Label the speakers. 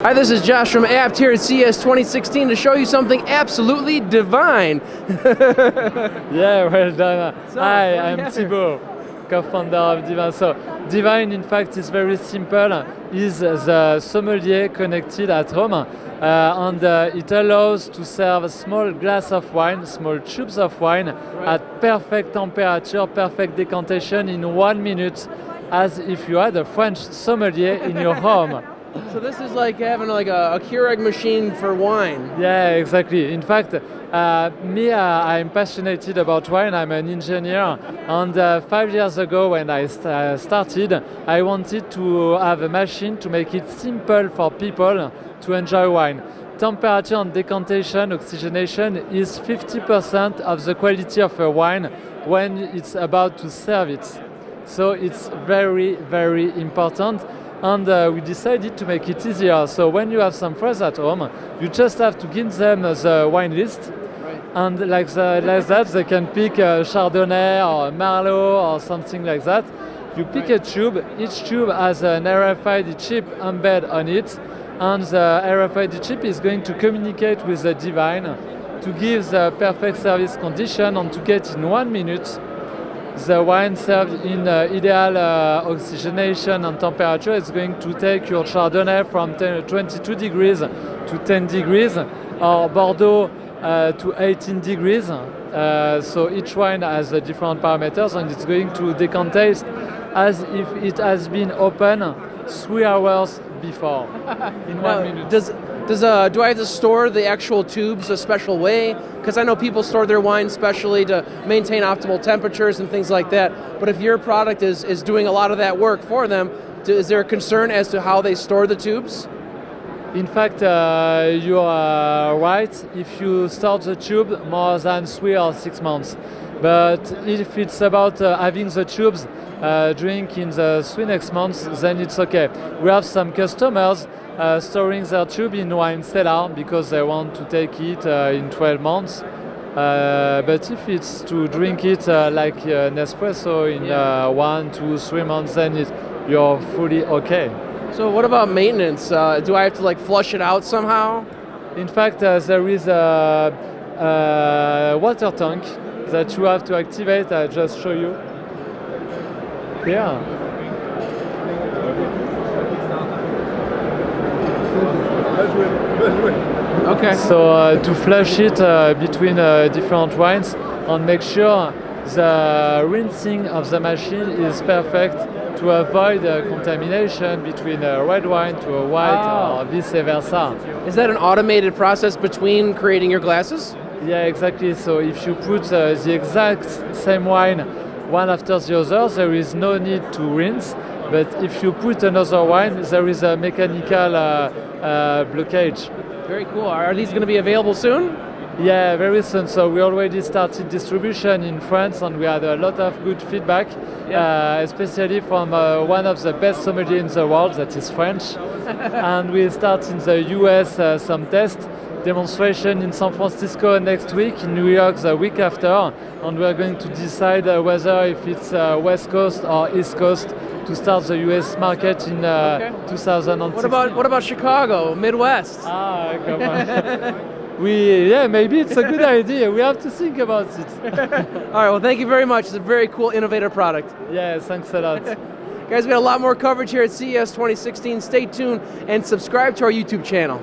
Speaker 1: Hi, this is Josh from Abt here at CES 2016 to show you something absolutely divine.
Speaker 2: Yeah, well done.
Speaker 1: So,
Speaker 2: Hi, I'm
Speaker 1: yeah.
Speaker 2: Thibaut, co-founder of D.Vine. So D.Vine, in fact, is very simple. Is the sommelier connected at home, and it allows to serve a small glass of wine, small tubes of wine, at perfect temperature, perfect decantation in 1 minute, as if you had a French sommelier in your home.
Speaker 1: So this is like having like a Keurig machine for wine.
Speaker 2: Yeah, exactly. In fact, I'm passionate about wine. I'm an engineer, and 5 years ago, when I started, I wanted to have a machine to make it simple for people to enjoy wine. Temperature and decantation, oxygenation is 50% of the quality of a wine when it's about to serve it. So it's very, very important. And we decided to make it easier. So when you have some friends at home, you just have to give them the wine list, and like that they can pick a Chardonnay or a Merlot or something like that. You pick a tube. Each tube has an RFID chip embedded on it, and the RFID chip is going to communicate with the D.Vine to give the perfect service condition and to get in 1 minute the wine served in ideal oxygenation and temperature. Is going to take your Chardonnay from 22 degrees to 10 degrees, or Bordeaux to 18 degrees. So each wine has different parameters, and it's going to decantate as if it has been open 3 hours before in 1 minute.
Speaker 1: Do I have to store the actual tubes a special way? Because I know people store their wine specially to maintain optimal temperatures and things like that. But if your product is doing a lot of that work for them, is there a concern as to how they store the tubes?
Speaker 2: In fact, you are right if you store the tube more than 3 or 6 months. But if it's about having the tubes drink in the 3 next months, then it's okay. We have some customers storing their tube in wine cellar because they want to take it in 12 months. But if it's to drink it like an espresso in 1, 2, 3 months, then you're fully okay.
Speaker 1: So what about maintenance? Do I have to like flush it out somehow?
Speaker 2: In fact, there is a water tank that you have to activate. I'll just show you. Here.
Speaker 1: Okay.
Speaker 2: So to flush it between different wines and make sure the rinsing of the machine is perfect to avoid contamination between a red wine to a white or vice versa.
Speaker 1: Is that an automated process between creating your glasses?
Speaker 2: Yeah, exactly. So if you put the exact same wine one after the other, there is no need to rinse. But if you put another wine, there is a mechanical blockage.
Speaker 1: Very cool. Are these going to be available soon?
Speaker 2: Yeah, very soon. So we already started distribution in France, and we had a lot of good feedback, especially from one of the best sommeliers in the world, that is French. And we start in the US some test demonstration in San Francisco next week, in New York the week after, and we are going to decide whether if it's West Coast or East Coast to start the US market in 2016.
Speaker 1: What about Chicago, Midwest?
Speaker 2: Come on. Maybe it's a good idea. We have to think about it.
Speaker 1: All right, well, thank you very much. It's a very cool, innovative product.
Speaker 2: Yeah, thanks a lot.
Speaker 1: Guys, we got a lot more coverage here at CES 2016. Stay tuned and subscribe to our YouTube channel.